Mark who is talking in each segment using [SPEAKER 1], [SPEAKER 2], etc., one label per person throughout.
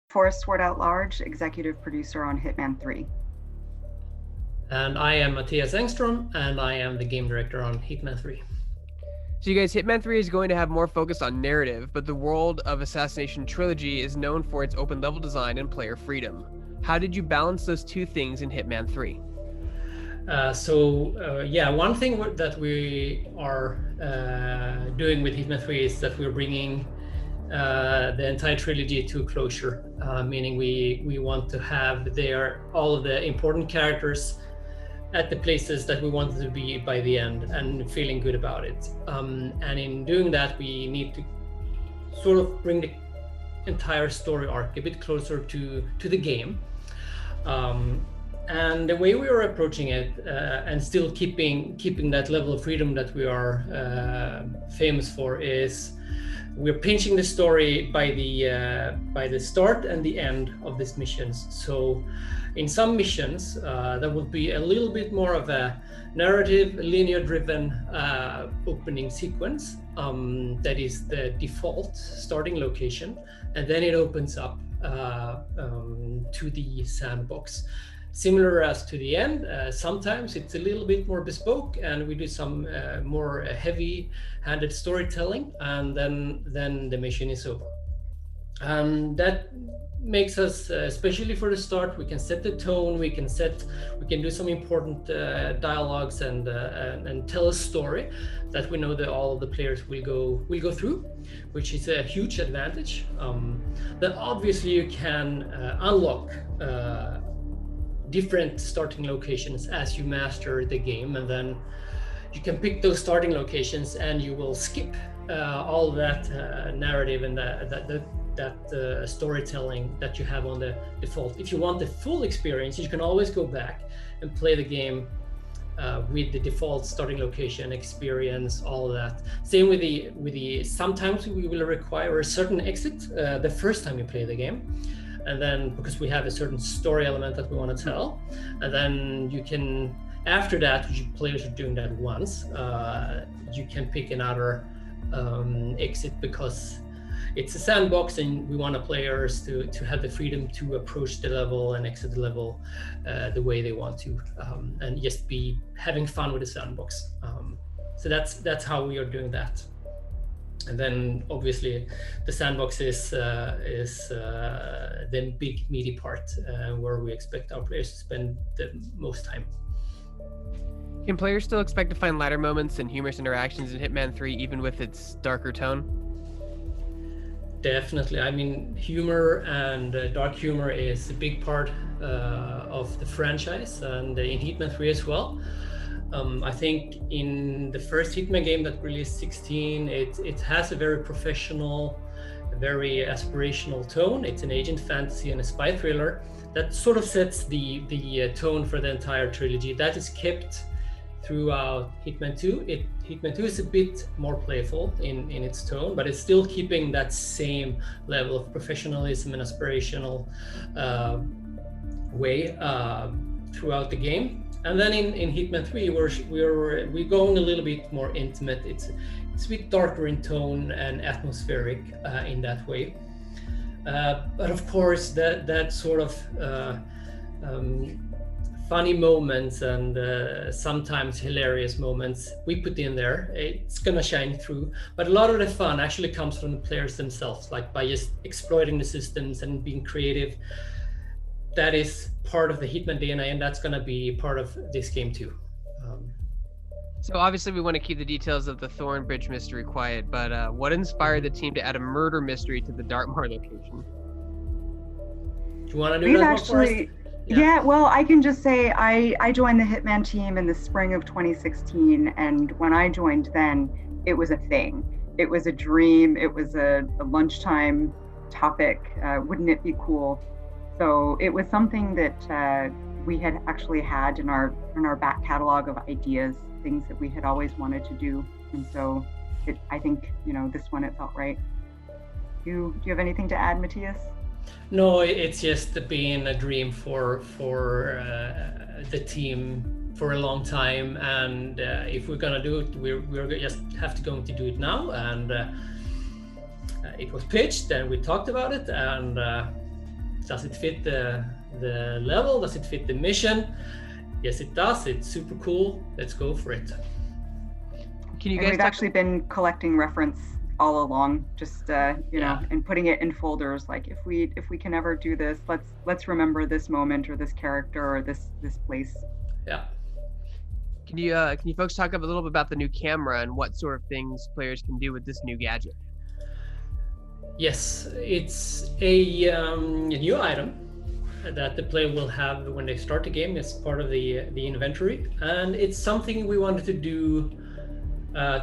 [SPEAKER 1] Forrest Sword Out Large, executive producer on Hitman 3.
[SPEAKER 2] And I am Matthias Engstrom, and I am the game director on Hitman 3.
[SPEAKER 3] So you guys, Hitman 3 is going to have more focus on narrative, but the world of Assassination Trilogy is known for its open level design and player freedom. How did you balance those two things in Hitman 3?
[SPEAKER 2] One thing that we are doing with Hitman 3 is that we're bringing the entire trilogy to closure, meaning we want to have there all of the important characters at the places that we wanted to be by the end and feeling good about it. And in doing that, we need to sort of bring the entire story arc a bit closer to the game. And the way we are approaching it, and still keeping that level of freedom that we are famous for, is we're pinching the story by the start and the end of these missions. So in some missions, there will be a little bit more of a narrative, linear-driven opening sequence that is the default starting location, and then it opens up to the sandbox. Similar as to the end, sometimes it's a little bit more bespoke, and we do some more heavy-handed storytelling, and then the mission is over. And that makes us, especially for the start, we can set the tone, we can do some important dialogues and tell a story that we know that all of the players will go through, which is a huge advantage. Then obviously you can unlock different starting locations as you master the game, and then you can pick those starting locations and you will skip all of that narrative and that storytelling that you have on the default. If you want the full experience, you can always go back and play the game with the default starting location, experience, all of that. Same with the sometimes we will require a certain exit the first time you play the game, and then because we have a certain story element that we want to tell, and then you can, after that, which players are doing that once, you can pick another exit, because it's a sandbox and we want the players to have the freedom to approach the level and exit the level the way they want to, and just be having fun with the sandbox. So that's how we are doing that. And then obviously the sandbox is the big meaty part where we expect our players to spend the most time.
[SPEAKER 3] Can players still expect to find lighter moments and humorous interactions in Hitman 3 even with its darker tone?
[SPEAKER 2] Definitely. I mean, humor and dark humor is a big part of the franchise, and in Hitman 3 as well. I think in the first Hitman game that released 16, it has a very professional, very aspirational tone. It's an agent fantasy and a spy thriller that sort of sets the tone for the entire trilogy. That is kept throughout Hitman 2. Hitman 2 is a bit more playful in its tone, but it's still keeping that same level of professionalism and aspirational way throughout the game. And then in Hitman 3, we're going a little bit more intimate. It's a bit darker in tone and atmospheric in that way. But of course, that sort of funny moments and sometimes hilarious moments we put in there, it's gonna shine through. But a lot of the fun actually comes from the players themselves, like by just exploiting the systems and being creative. That is part of the Hitman DNA, and that's going to be part of this game too.
[SPEAKER 3] So obviously we want to keep the details of the Thornbridge mystery quiet, but what inspired the team to add a murder mystery to the Dartmoor location?
[SPEAKER 2] Do you want to do that actually?
[SPEAKER 1] Yeah, well, I can just say I joined the Hitman team in the spring of 2016, and when I joined then, it was a thing. It was a dream. It was a lunchtime topic. Wouldn't it be cool? So it was something that we had actually had in our back catalog of ideas, things that we had always wanted to do. And so I think, this one, it felt right. Do you have anything to add, Matthias?
[SPEAKER 2] No, it's just been a dream for the team for a long time, and if we're gonna do it, we're just have to going to do it now. And it was pitched, and we talked about it, and does it fit the level? Does it fit the mission? Yes, it does. It's super cool. Let's go for it.
[SPEAKER 3] Can you guys?
[SPEAKER 1] We've actually been collecting reference all along, just you know, and putting it in folders. Like if we can ever do this, let's remember this moment or this character or this place.
[SPEAKER 2] Yeah.
[SPEAKER 3] Can you folks talk a little bit about the new camera and what sort of things players can do with this new gadget?
[SPEAKER 2] Yes, it's a new item that the player will have when they start the game as part of the inventory, and it's something we wanted to do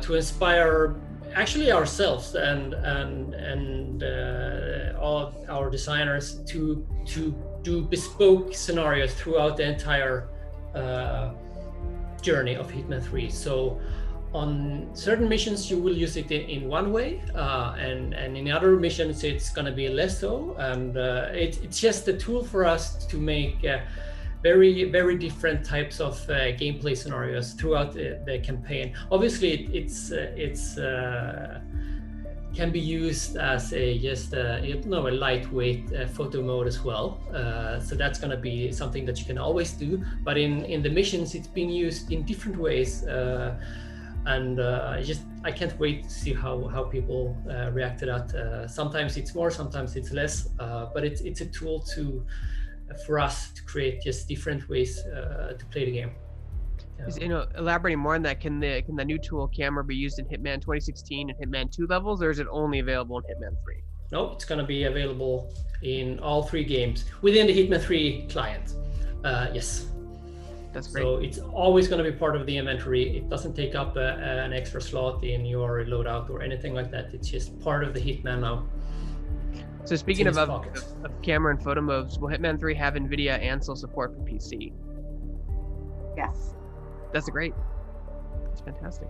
[SPEAKER 2] to inspire actually ourselves and all our designers to do bespoke scenarios throughout the entire journey of Hitman 3. So on certain missions you will use it in one way, and in other missions it's going to be less so, and it's just a tool for us to make very different types of gameplay scenarios throughout the campaign. Obviously it's can be used as a lightweight photo mode as well, so that's going to be something that you can always do, but in the missions it's being used in different ways, and I can't wait to see how people react to that. Sometimes it's more, sometimes it's less, but it's a tool for us to create just different ways to play the game.
[SPEAKER 3] Elaborating more on that, can the new tool camera be used in Hitman 2016 and Hitman 2 levels, or is it only available in Hitman 3?
[SPEAKER 2] No, it's going to be available in all 3 games within the Hitman 3 client. Yes.
[SPEAKER 3] That's great.
[SPEAKER 2] So it's always going to be part of the inventory. It doesn't take up an extra slot in your loadout or anything like that. It's just part of the Hitman now.
[SPEAKER 3] So speaking of camera and photo modes, will Hitman 3 have NVIDIA Ansel support for PC?
[SPEAKER 1] Yes.
[SPEAKER 3] That's great. That's fantastic.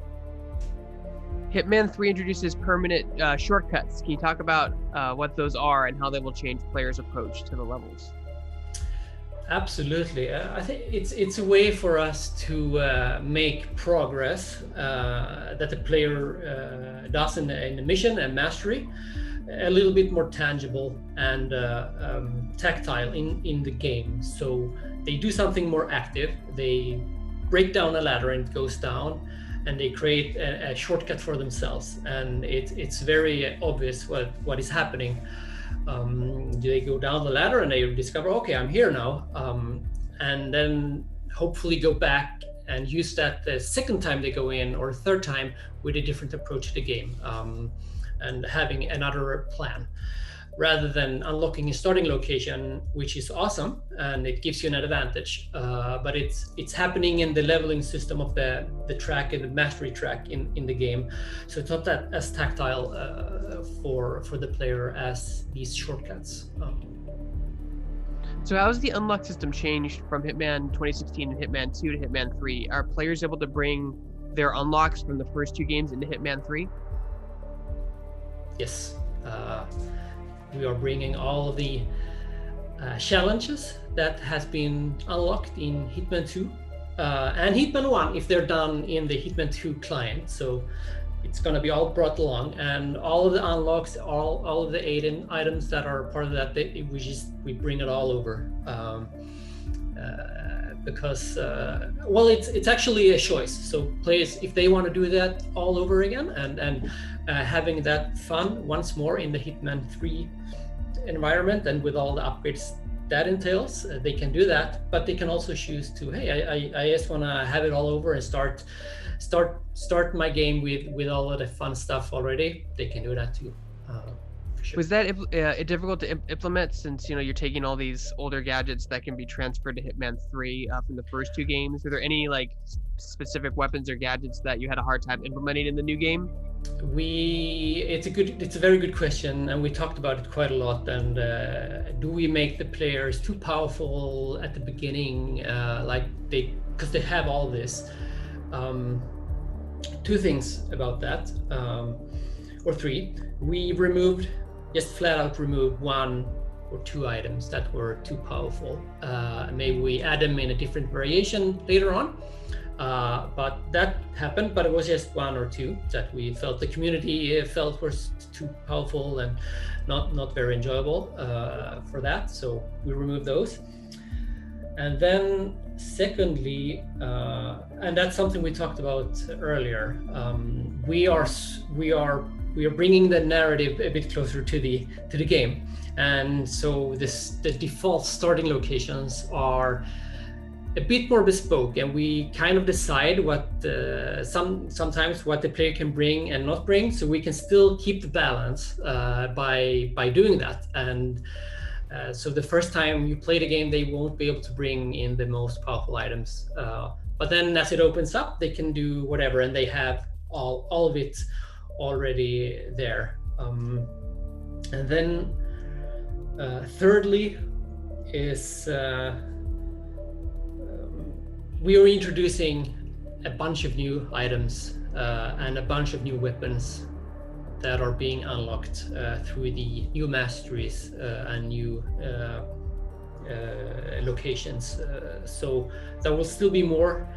[SPEAKER 3] Hitman 3 introduces permanent shortcuts. Can you talk about what those are and how they will change players' approach to the levels?
[SPEAKER 2] Absolutely. I think it's a way for us to make progress that the player does in the mission and mastery a little bit more tangible and tactile in the game. So they do something more active. They break down a ladder and it goes down, and they create a shortcut for themselves, and it's very obvious what is happening. They go down the ladder and they discover, okay, I'm here now, and then hopefully go back and use that the second time they go in, or third time, with a different approach to the game, and having another plan, rather than unlocking a starting location, which is awesome and it gives you an advantage, but it's happening in the leveling system of the track and the mastery track in the game. So it's not that as tactile for the player as these shortcuts.
[SPEAKER 3] So how has the unlock system changed from Hitman 2016 and Hitman 2 to Hitman 3? Are players able to bring their unlocks from the first 2 games into Hitman 3?
[SPEAKER 2] Yes. We are bringing all the challenges that has been unlocked in Hitman 2 and Hitman 1 if they're done in the Hitman 2 client. So it's going to be all brought along, and all of the unlocks, all of the items that are part of that, we bring it all over, because it's actually a choice. So players, if they want to do that all over again and having that fun once more in the Hitman 3 environment and with all the upgrades that entails, they can do that. But they can also choose to, hey, I just want to have it all over and start my game with all of the fun stuff already. They can do that too. For sure.
[SPEAKER 3] Was that difficult to implement, since you're taking all these older gadgets that can be transferred to Hitman 3 from the first 2 games? Were there any specific weapons or gadgets that you had a hard time implementing in the new game?
[SPEAKER 2] It's a very good question, and we talked about it quite a lot. And do we make the players too powerful at the beginning, because they have all this? 2 things about that, or 3. We just flat out removed one or 2 items that were too powerful. Maybe we add them in a different variation later on. But that happened, but it was just 1 or 2 that we felt the community felt were too powerful and not very enjoyable for that. So we removed those. And then secondly, and that's something we talked about earlier, we are bringing the narrative a bit closer to the game. And so the default starting locations are a bit more bespoke, and we kind of decide what sometimes what the player can bring and not bring, so we can still keep the balance by doing that. And so the first time you play the game, they won't be able to bring in the most powerful items, but then as it opens up, they can do whatever, and they have all of it already there. And then thirdly is we are introducing a bunch of new items and a bunch of new weapons that are being unlocked through the new masteries and new locations. So there will still be more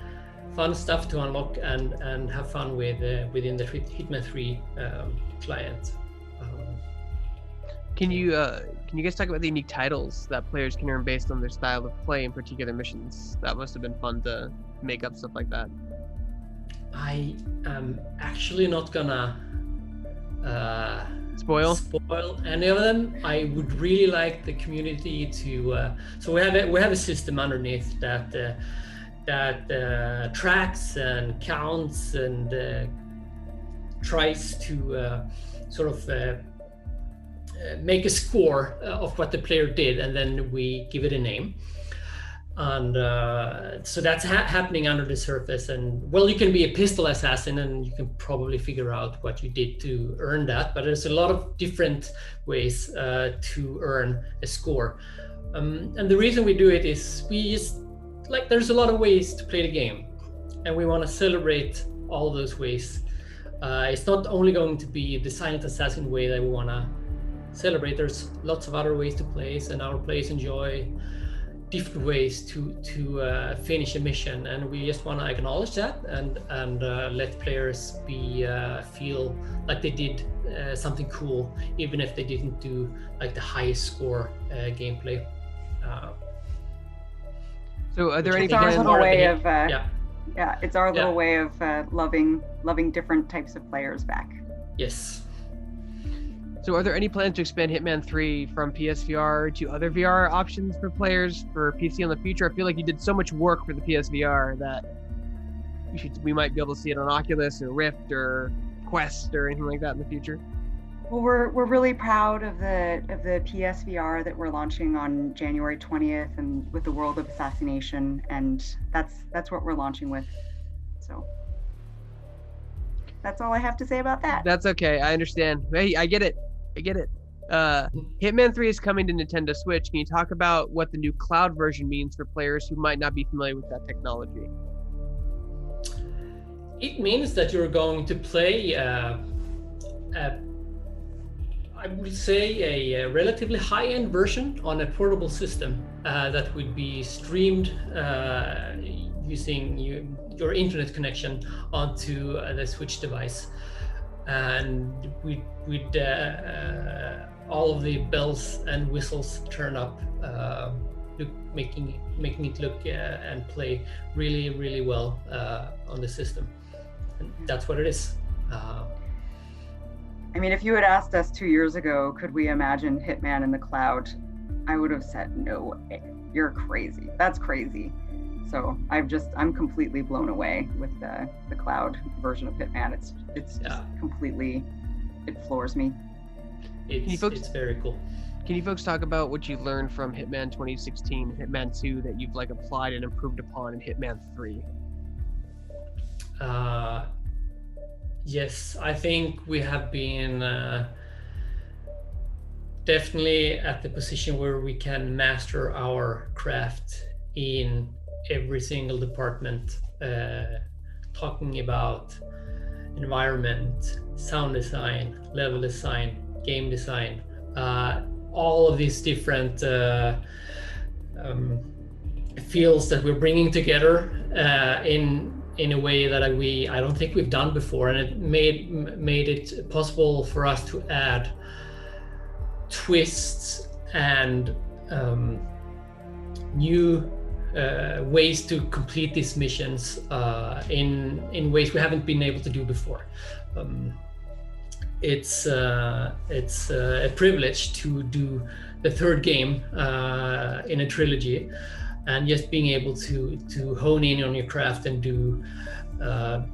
[SPEAKER 2] fun stuff to unlock and have fun with within the Hitman 3 client.
[SPEAKER 3] Can you guys talk about the unique titles that players can earn based on their style of play in particular missions? That must have been fun to make up stuff like that. I
[SPEAKER 2] am actually not gonna
[SPEAKER 3] spoil
[SPEAKER 2] any of them. I would really like the community to. So we have a system underneath that tracks and counts and tries to sort of make a score of what the player did, and then we give it a name. And so that's happening under the surface. And well, you can be a pistol assassin and you can probably figure out what you did to earn that, but there's a lot of different ways to earn a score. And the reason we do it is we just like, there's a lot of ways to play the game, and we want to celebrate all those ways. It's not only going to be the silent assassin way that we want to celebrate. There's lots of other ways to play, and our players enjoy different ways to finish a mission, and we just want to acknowledge that and let players feel like they did something cool, even if they didn't do like the highest score gameplay.
[SPEAKER 3] So are there any
[SPEAKER 1] it's our little way of
[SPEAKER 2] yeah,
[SPEAKER 1] it's our little way of loving different types of players back.
[SPEAKER 2] Yes.
[SPEAKER 3] So are there any plans to expand Hitman 3 from PSVR to other VR options for players for PC in the future? I feel like you did so much work for the PSVR that we might be able to see it on Oculus or Rift or Quest or anything like that in the future.
[SPEAKER 1] Well, we're really proud of the PSVR that we're launching on January 20th, and with the World of Assassination, and that's what we're launching with. So that's all I have to say about that.
[SPEAKER 3] That's okay. I understand. Hey, I get it. Hitman 3 is coming to Nintendo Switch. Can you talk about what the new cloud version means for players who might not be familiar with that technology?
[SPEAKER 2] It means that you're going to play I would say a relatively high-end version on a portable system that would be streamed using your internet connection onto the Switch device, and with all of the bells and whistles turn up, making it look and play really, really well on the system. And that's what it is.
[SPEAKER 1] I mean, if you had asked us 2 years ago, could we imagine Hitman in the cloud? I would have said, no way, you're crazy. That's crazy. So I'm completely blown away with the cloud version of Hitman. It's just completely, it floors me.
[SPEAKER 2] It's very cool.
[SPEAKER 3] Can you folks talk about what you learned from Hitman 2016, Hitman 2 that you've like applied and improved upon in Hitman 3?
[SPEAKER 2] Yes, I think we have been definitely at the position where we can master our craft in every single department, talking about environment, sound design, level design, game design. all of these different fields that we're bringing together in a way that I don't think we've done before, and it made it possible for us to add twists and new ways to complete these missions in ways we haven't been able to do before. It's a privilege to do the third game in a trilogy, and just being able to hone in on your craft and do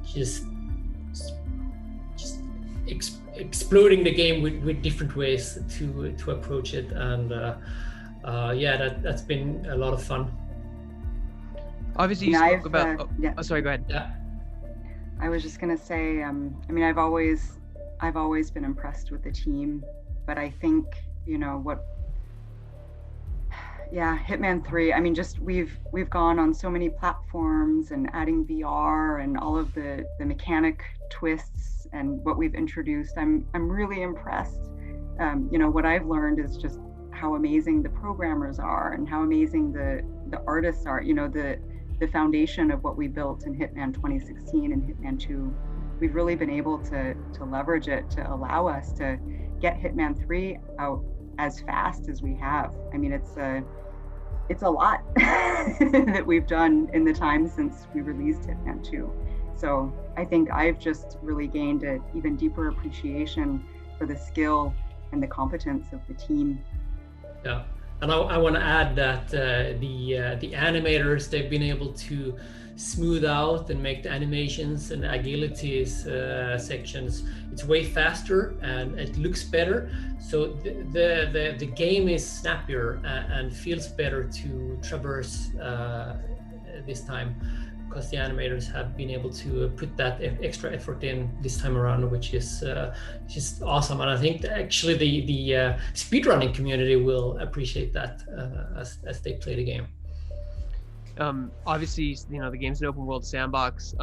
[SPEAKER 2] just exploding the game with different ways to approach it, and that's been a lot of fun.
[SPEAKER 3] Obviously, you spoke about. Oh, sorry. Go ahead.
[SPEAKER 2] Yeah.
[SPEAKER 1] I was just gonna say. I mean, I've always been impressed with the team, but I think Hitman 3. I mean, just we've gone on so many platforms and adding VR and all of the mechanic twists and what we've introduced. I'm really impressed. What I've learned is just how amazing the programmers are and how amazing the artists are. The foundation of what we built in Hitman 2016 and Hitman 2, we've really been able to leverage it to allow us to get Hitman 3 out as fast as we have. I mean, it's a lot that we've done in the time since we released Hitman 2. So I think I've just really gained an even deeper appreciation for the skill and the competence of the team.
[SPEAKER 2] Yeah. And I want to add that the animators, they've been able to smooth out and make the animations and agilities sections. It's way faster and it looks better. So the game is snappier and feels better to traverse this time, because the animators have been able to put that extra effort in this time around, which is just awesome. And I think that actually the speedrunning community will appreciate that as they play the game.
[SPEAKER 3] Obviously, the game's an open world sandbox.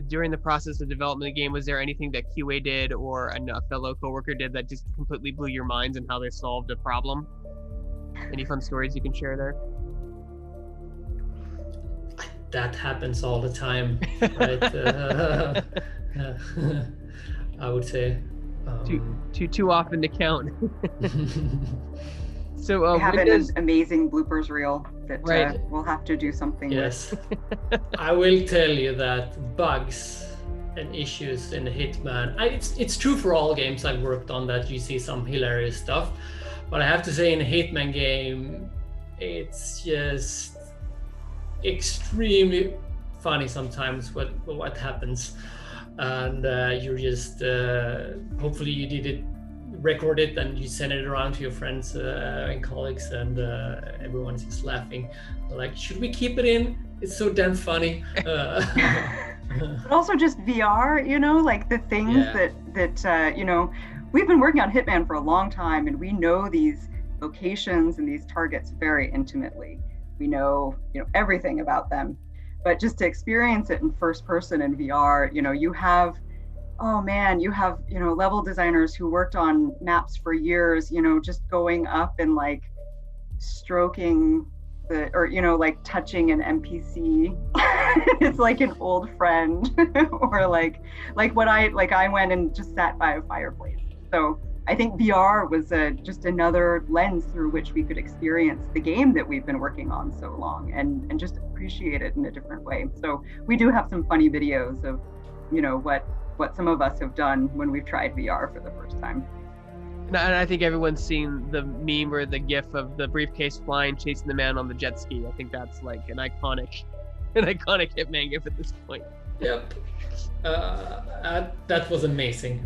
[SPEAKER 3] During the process of development of the game, was there anything that QA did or a fellow coworker did that just completely blew your minds and how they solved a problem? Any fun stories you can share there?
[SPEAKER 2] That happens all the time, right? I would say
[SPEAKER 3] too often to count. So
[SPEAKER 1] we have an amazing bloopers reel that we'll have to do something with.
[SPEAKER 2] Yes. I will tell you that bugs and issues in Hitman, it's true for all games I've worked on, that you see some hilarious stuff, but I have to say in a Hitman game, it's just extremely funny sometimes what happens, and you're just hopefully you did record it and you send it around to your friends and colleagues, and everyone's just laughing. They're like, should we keep it in? It's so damn funny.
[SPEAKER 1] But also just VR, like the things that we've been working on Hitman for a long time, and we know these locations and these targets very intimately. We know, everything about them, but just to experience it in first person in VR, you have level designers who worked on maps for years, just going up and like stroking like touching an NPC. It's like an old friend, or like I went and just sat by a fireplace. So I think VR was just another lens through which we could experience the game that we've been working on so long, and just appreciate it in a different way. So we do have some funny videos of, what some of us have done when we've tried VR for the first time.
[SPEAKER 3] And I think everyone's seen the meme or the gif of the briefcase flying, chasing the man on the jet ski. I think that's like an iconic Hitman gif at this point.
[SPEAKER 2] Yep. That was amazing.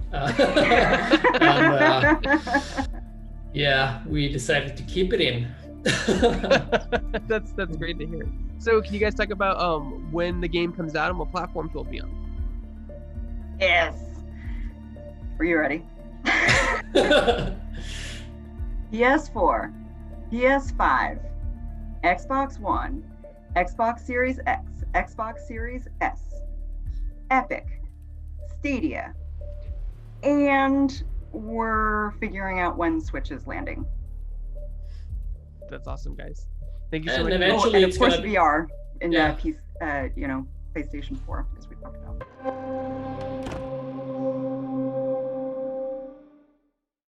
[SPEAKER 2] We decided to keep it in.
[SPEAKER 3] That's great to hear. So can you guys talk about when the game comes out and what platforms will be on?
[SPEAKER 1] Yes. Are you ready? PS4, PS5, Xbox One, Xbox Series X, Xbox Series S, Epic, Stadia, and we're figuring out when Switch is landing.
[SPEAKER 3] That's awesome, guys. Thank you so
[SPEAKER 2] And
[SPEAKER 3] much.
[SPEAKER 2] eventually
[SPEAKER 1] and of
[SPEAKER 2] it's
[SPEAKER 1] course
[SPEAKER 2] gonna be-
[SPEAKER 1] VR in
[SPEAKER 2] Yeah.
[SPEAKER 1] PlayStation 4, as we talked about.